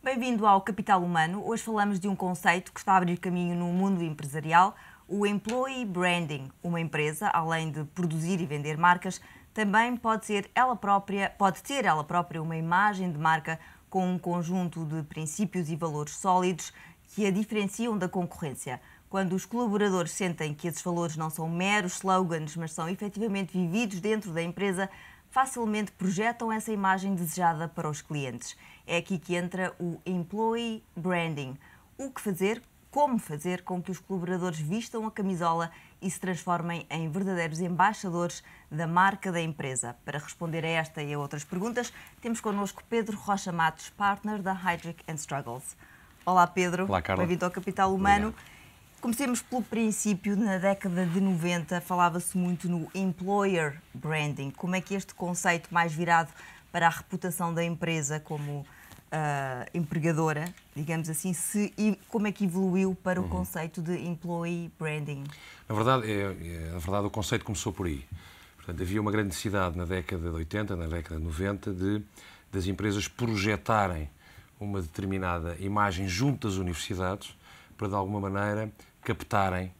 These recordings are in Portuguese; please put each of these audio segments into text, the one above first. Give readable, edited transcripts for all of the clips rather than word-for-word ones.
Bem-vindo ao Capital Humano. Hoje falamos de um conceito que está a abrir caminho no mundo empresarial, o Employee Branding. Uma empresa, além de produzir e vender marcas, também pode ter ela própria uma imagem de marca com um conjunto de princípios e valores sólidos que a diferenciam da concorrência. Quando os colaboradores sentem que esses valores não são meros slogans, mas são efetivamente vividos dentro da empresa, facilmente projetam essa imagem desejada para os clientes. É aqui que entra o Employee Branding. O que fazer, como fazer com que os colaboradores vistam a camisola e se transformem em verdadeiros embaixadores da marca da empresa. Para responder a esta e a outras perguntas, temos connosco Pedro Rocha Matos, partner da Heidrick & Struggles. Olá, Pedro. Olá, Carla. Bem-vindo ao Capital Humano. Obrigado. Comecemos pelo princípio. Na década de 90 falava-se muito no Employer Branding. Como é que este conceito mais virado para a reputação da empresa como empregadora, digamos assim, como é que evoluiu para o conceito de Employee Branding? Na verdade, o conceito começou por aí. Portanto, havia uma grande necessidade na década de 80, na década de 90, das empresas projetarem uma determinada imagem junto às universidades para, de alguma maneira, captarem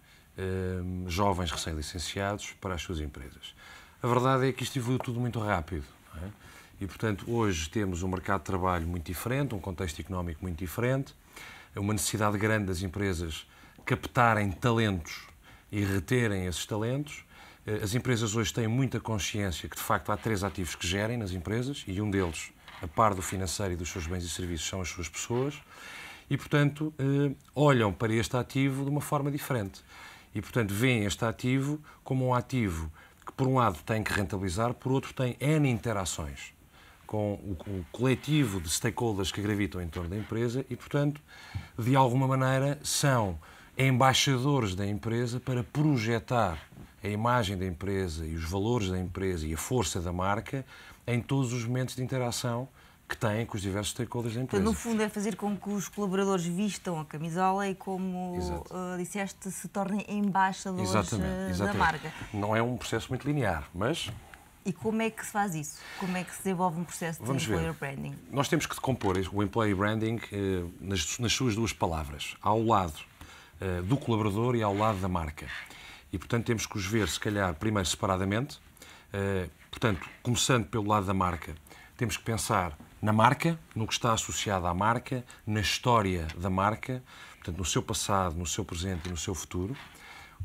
jovens recém-licenciados para as suas empresas. A verdade é que isto evoluiu tudo muito rápido, não é? E, portanto, hoje temos um mercado de trabalho muito diferente, um contexto económico muito diferente, uma necessidade grande das empresas captarem talentos e reterem esses talentos. As empresas hoje têm muita consciência que, de facto, há três ativos que gerem nas empresas e um deles, a par do financeiro e dos seus bens e serviços, são as suas pessoas. E, portanto, olham para este ativo de uma forma diferente. E, portanto, veem este ativo como um ativo que, por um lado, tem que rentabilizar, por outro, tem N interações com o coletivo de stakeholders que gravitam em torno da empresa e, portanto, de alguma maneira, são embaixadores da empresa para projetar a imagem da empresa e os valores da empresa e a força da marca em todos os momentos de interação que têm com os diversos stakeholders da empresa. Então, no fundo, é fazer com que os colaboradores vistam a camisola e, como disseste, se tornem embaixadores da marca. Não é um processo muito linear, mas... E como é que se faz isso? Como é que se desenvolve um processo de Employer Branding? Nós temos que decompor o Employee Branding nas suas duas palavras, ao lado do colaborador e ao lado da marca. E, portanto, temos que os ver, se calhar, primeiro separadamente. Portanto, começando pelo lado da marca, temos que pensar na marca, no que está associado à marca, na história da marca, portanto, no seu passado, no seu presente e no seu futuro,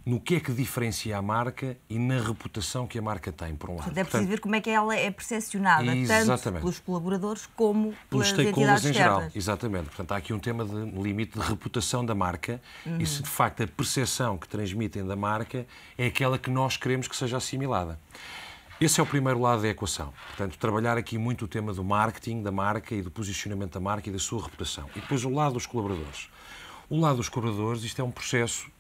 no que é que diferencia a marca e na reputação que a marca tem, por um lado. Portanto, é preciso ver como é que ela é percepcionada, tanto pelos colaboradores como pelas stakeholders em geral. externas. Exatamente. Portanto, há aqui um tema de limite de reputação da marca e se, de facto, a percepção que transmitem da marca é aquela que nós queremos que seja assimilada. Esse é o primeiro lado da equação. Portanto, trabalhar aqui muito o tema do marketing, da marca e do posicionamento da marca e da sua reputação. E depois o lado dos colaboradores. O lado dos colaboradores, isto é um processo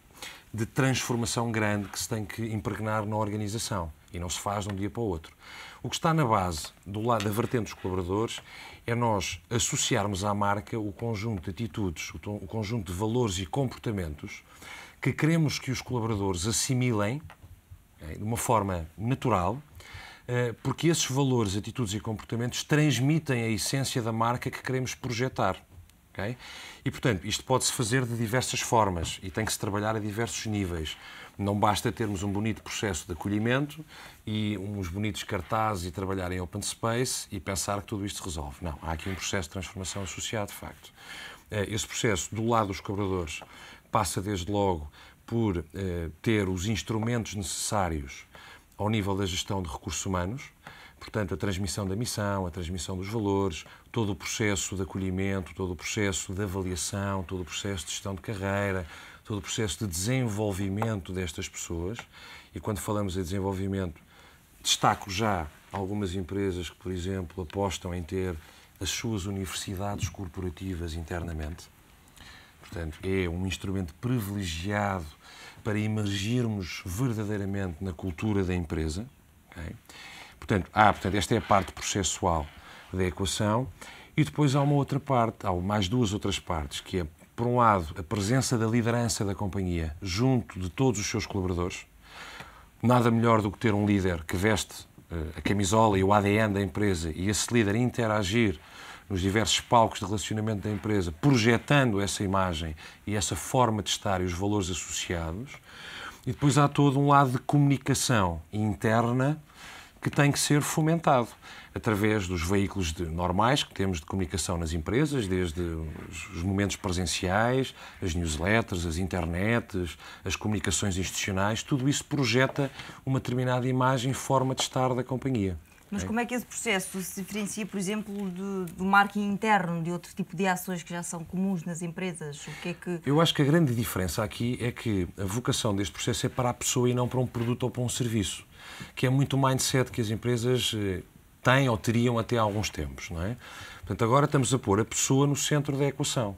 de transformação grande que se tem que impregnar na organização e não se faz de um dia para o outro. O que está na base do lado da vertente dos colaboradores é nós associarmos à marca o conjunto de atitudes, o conjunto de valores e comportamentos que queremos que os colaboradores assimilem de uma forma natural, porque esses valores, atitudes e comportamentos transmitem a essência da marca que queremos projetar. Okay? E, portanto, isto pode-se fazer de diversas formas e tem que se trabalhar a diversos níveis. Não basta termos um bonito processo de acolhimento e uns bonitos cartazes e trabalhar em open space e pensar que tudo isto se resolve. Não, há aqui um processo de transformação associado, de facto. Esse processo, do lado dos colaboradores, passa desde logo por ter os instrumentos necessários ao nível da gestão de recursos humanos, portanto, a transmissão da missão, a transmissão dos valores, todo o processo de acolhimento, todo o processo de avaliação, todo o processo de gestão de carreira, todo o processo de desenvolvimento destas pessoas. E quando falamos em desenvolvimento, destaco já algumas empresas que, por exemplo, apostam em ter as suas universidades corporativas internamente. Portanto, é um instrumento privilegiado para emergirmos verdadeiramente na cultura da empresa. Okay? Portanto, esta é a parte processual da equação e depois há uma outra parte, há mais duas outras partes, que é, por um lado, a presença da liderança da companhia junto de todos os seus colaboradores. Nada melhor do que ter um líder que veste a camisola e o ADN da empresa e esse líder interagir nos diversos palcos de relacionamento da empresa, projetando essa imagem e essa forma de estar e os valores associados. E depois há todo um lado de comunicação interna que tem que ser fomentado através dos veículos normais que temos de comunicação nas empresas, desde os momentos presenciais, as newsletters, as internets, as comunicações institucionais, tudo isso projeta uma determinada imagem e forma de estar da companhia. Mas como é que esse processo se diferencia, por exemplo, do marketing interno, de outro tipo de ações que já são comuns nas empresas? O que é que... Eu acho que a grande diferença aqui é que a vocação deste processo é para a pessoa e não para um produto ou para um serviço, que é muito o mindset que as empresas têm ou teriam até há alguns tempos, não é? Portanto, agora estamos a pôr a pessoa no centro da equação.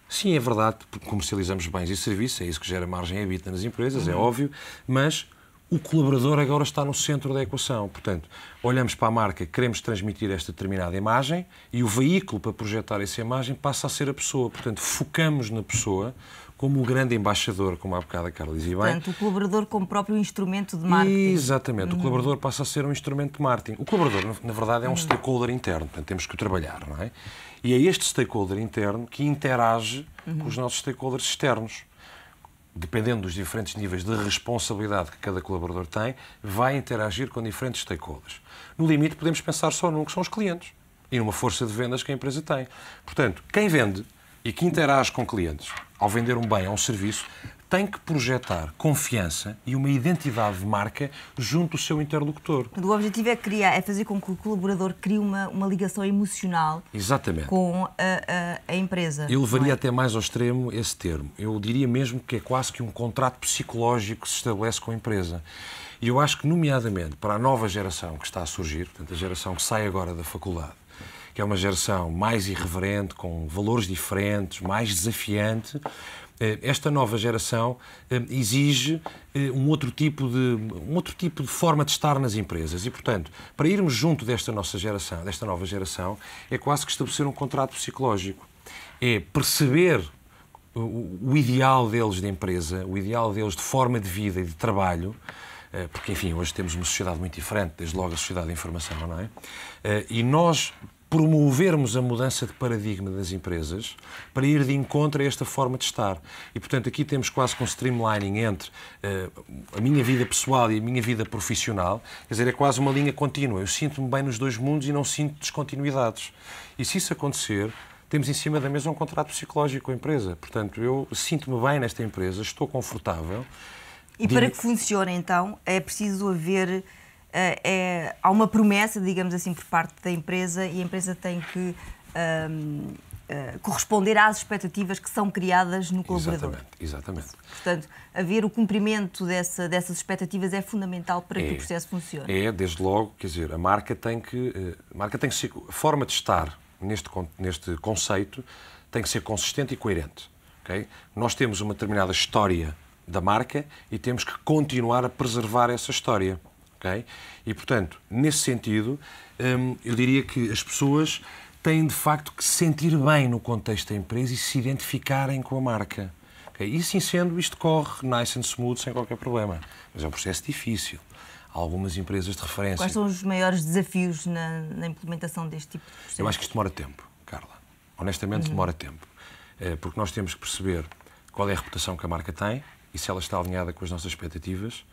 Sim, é verdade, porque comercializamos bens e serviços, é isso que gera margem e EBITDA nas empresas, é óbvio, mas o colaborador agora está no centro da equação. Portanto, olhamos para a marca, queremos transmitir esta determinada imagem e o veículo para projetar essa imagem passa a ser a pessoa. Portanto, focamos na pessoa como o grande embaixador, como há bocado a Carla dizia bem. Portanto, o colaborador como próprio instrumento de marketing. Exatamente. O colaborador passa a ser um instrumento de marketing. O colaborador, na verdade, é um stakeholder interno. Portanto, temos que o trabalhar, não é? E é este stakeholder interno que interage com os nossos stakeholders externos. Dependendo dos diferentes níveis de responsabilidade que cada colaborador tem, vai interagir com diferentes stakeholders. No limite, podemos pensar só num, que são os clientes, e numa força de vendas que a empresa tem. Portanto, quem vende e que interage com clientes, ao vender um bem ou um serviço, tem que projetar confiança e uma identidade de marca junto do seu interlocutor. O objetivo é fazer com que o colaborador crie uma ligação emocional. Exatamente. Com a empresa. Eu levaria até mais ao extremo esse termo. Eu diria mesmo que é quase que um contrato psicológico que se estabelece com a empresa. E eu acho que, nomeadamente, para a nova geração que está a surgir, portanto, a geração que sai agora da faculdade, que é uma geração mais irreverente, com valores diferentes, mais desafiante, esta nova geração exige um outro tipo de forma de estar nas empresas e, portanto, para irmos junto desta nova geração, é quase que estabelecer um contrato psicológico. É perceber o ideal deles de empresa, o ideal deles de forma de vida e de trabalho, porque, enfim, hoje temos uma sociedade muito diferente, desde logo a sociedade da informação, não é? E nós promovermos a mudança de paradigma das empresas para ir de encontro a esta forma de estar. E, portanto, aqui temos quase que um streamlining entre a minha vida pessoal e a minha vida profissional. Quer dizer, é quase uma linha contínua. Eu sinto-me bem nos dois mundos e não sinto descontinuidades. E se isso acontecer, temos em cima da mesa um contrato psicológico com a empresa. Portanto, eu sinto-me bem nesta empresa, estou confortável. E para que funcione, então, é preciso haver... há uma promessa, digamos assim, por parte da empresa e a empresa tem que corresponder às expectativas que são criadas no colaborador. Exatamente. Portanto, haver o cumprimento dessas expectativas é fundamental para que o processo funcione. Desde logo, quer dizer, a marca tem que ser, a forma de estar neste conceito tem que ser consistente e coerente. Okay? Nós temos uma determinada história da marca e temos que continuar a preservar essa história. Okay? E, portanto, nesse sentido, eu diria que as pessoas têm, de facto, que se sentir bem no contexto da empresa e se identificarem com a marca. Okay? E, assim sendo, isto corre nice and smooth, sem qualquer problema. Mas é um processo difícil. Há algumas empresas de referência. Quais são os maiores desafios na implementação deste tipo de processo? Eu acho que isto demora tempo, Carla. Honestamente, demora tempo. Porque nós temos que perceber qual é a reputação que a marca tem e se ela está alinhada com as nossas expectativas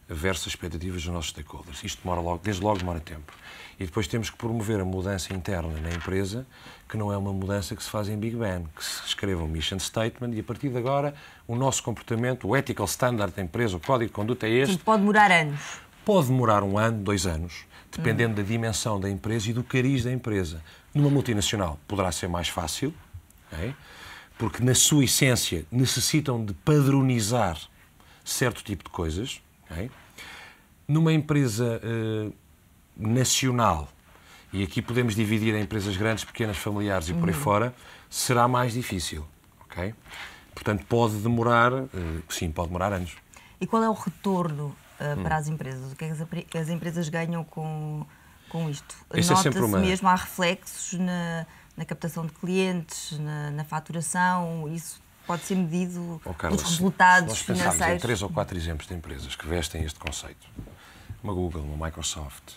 versus as expectativas dos nossos stakeholders. Isto desde logo demora tempo. E depois temos que promover a mudança interna na empresa, que não é uma mudança que se faz em Big Bang, que se escreva um mission statement e a partir de agora o nosso comportamento, o ethical standard da empresa, o código de conduta é este. Pode demorar anos. Pode demorar 1 ano, 2 anos, dependendo da dimensão da empresa e do cariz da empresa. Numa multinacional poderá ser mais fácil, okay? Porque na sua essência necessitam de padronizar certo tipo de coisas. Okay? Numa empresa nacional, e aqui podemos dividir em empresas grandes, pequenas, familiares e por aí fora, será mais difícil. Okay? Portanto, pode demorar, sim, pode demorar anos. E qual é o retorno para as empresas? O que é que as empresas ganham com isto? Nota-se mesmo, há reflexos na captação de clientes, na faturação, isso pode ser medido, Carla, os resultados se nós pensarmos financeiros. em 3 ou 4 exemplos de empresas que vestem este conceito, uma Google, uma Microsoft,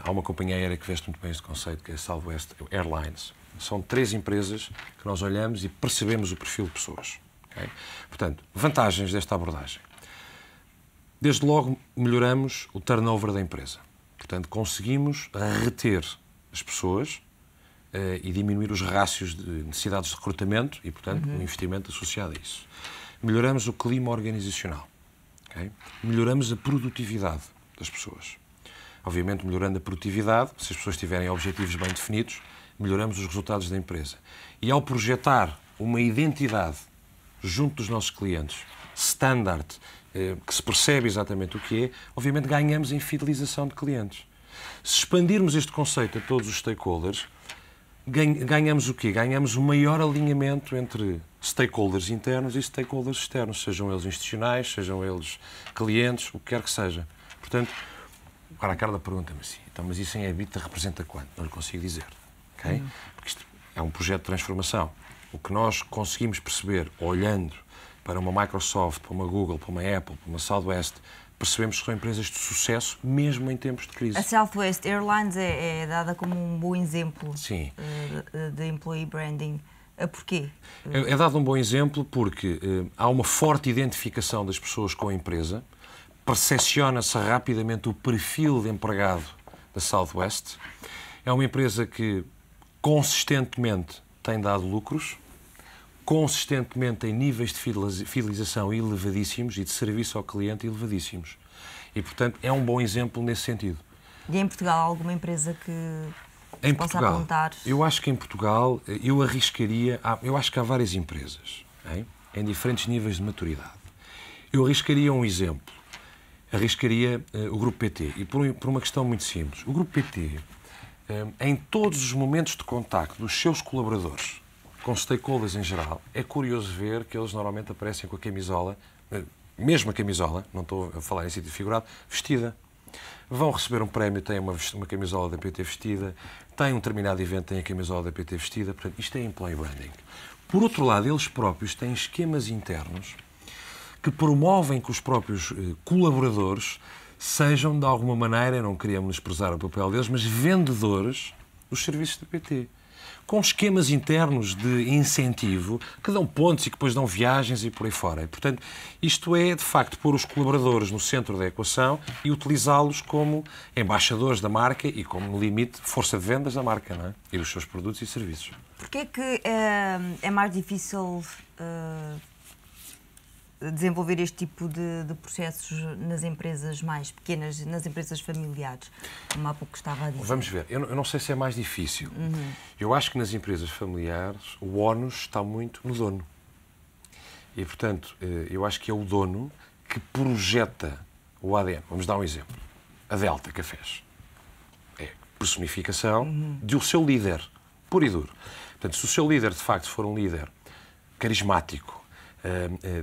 Há uma companhia aérea que veste muito bem este conceito, que é a Southwest Airlines. São 3 empresas que nós olhamos e percebemos o perfil de pessoas. Okay? Portanto, vantagens desta abordagem. Desde logo, melhoramos o turnover da empresa. Portanto, conseguimos reter as pessoas e diminuir os rácios de necessidades de recrutamento e, portanto, o investimento associado a isso. Melhoramos o clima organizacional. Okay? Melhoramos a produtividade das pessoas. Obviamente, melhorando a produtividade, se as pessoas tiverem objetivos bem definidos, melhoramos os resultados da empresa. E ao projetar uma identidade junto dos nossos clientes, standard, que se percebe exatamente o que é, obviamente ganhamos em fidelização de clientes. Se expandirmos este conceito a todos os stakeholders, ganhamos o quê? Ganhamos um maior alinhamento entre stakeholders internos e stakeholders externos, sejam eles institucionais, sejam eles clientes, o que quer que seja. Portanto, agora a Carla pergunta-me assim, então, mas isso em EBITDA representa quanto? Não lhe consigo dizer. Okay? Porque isto é um projeto de transformação. O que nós conseguimos perceber, olhando para uma Microsoft, para uma Google, para uma Apple, para uma Southwest, percebemos que são empresas de sucesso, mesmo em tempos de crise. A Southwest Airlines é dada como um bom exemplo Sim. de employee branding. Porquê? É dado um bom exemplo porque há uma forte identificação das pessoas com a empresa, percepciona-se rapidamente o perfil de empregado da Southwest. É uma empresa que consistentemente tem dado lucros, consistentemente tem níveis de fidelização elevadíssimos e de serviço ao cliente elevadíssimos. E, portanto, é um bom exemplo nesse sentido. E em Portugal há alguma empresa que possa apontar? Eu acho que em Portugal, eu arriscaria... Eu acho que há várias empresas, em diferentes níveis de maturidade. Eu arriscaria um exemplo. Arriscaria o Grupo PT. E por uma questão muito simples. O Grupo PT, em todos os momentos de contacto dos seus colaboradores com stakeholders em geral, é curioso ver que eles normalmente aparecem com a camisola, mesmo a camisola, não estou a falar em sentido figurado, vestida. Vão receber um prémio, têm uma camisola da PT vestida, têm um determinado evento, têm a camisola da PT vestida. Portanto, isto é employee branding. Por outro lado, eles próprios têm esquemas internos que promovem que os próprios colaboradores sejam, de alguma maneira, não queríamos desprezar o papel deles, mas vendedores dos serviços da PT. Com esquemas internos de incentivo que dão pontos e que depois dão viagens e por aí fora. E, portanto, isto é, de facto, pôr os colaboradores no centro da equação e utilizá-los como embaixadores da marca e, como, no limite, força de vendas da marca, não é? E dos seus produtos e serviços. Porquê é que é mais difícil desenvolver este tipo de processos nas empresas mais pequenas, nas empresas familiares, como há pouco estava a dizer? Vamos ver. Eu não sei se é mais difícil. Eu acho que nas empresas familiares o ónus está muito no dono. E, portanto, eu acho que é o dono que projeta o ADN. Vamos dar um exemplo. A Delta Cafés. É personificação do seu líder, puro e duro. Portanto, se o seu líder, de facto, for um líder carismático,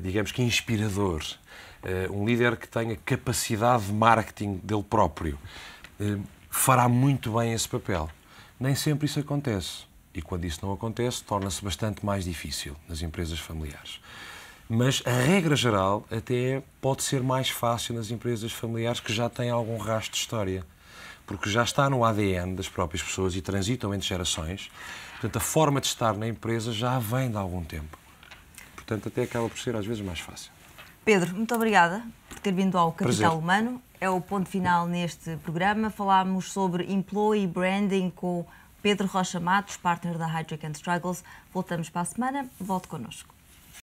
digamos que inspirador, um líder que tenha capacidade de marketing dele próprio, fará muito bem esse papel. Nem sempre isso acontece. E quando isso não acontece, torna-se bastante mais difícil nas empresas familiares. Mas a regra geral até pode ser mais fácil nas empresas familiares que já têm algum rastro de história. Porque já está no ADN das próprias pessoas e transitam entre gerações. Portanto, a forma de estar na empresa já vem de algum tempo. Portanto, até acaba por ser às vezes mais fácil. Pedro, muito obrigada por ter vindo ao Capital Prazer. Humano. É o ponto final neste programa. Falámos sobre Employee Branding com Pedro Rocha Matos, partner da Heidrick & Struggles. Voltamos para a semana. Volte connosco.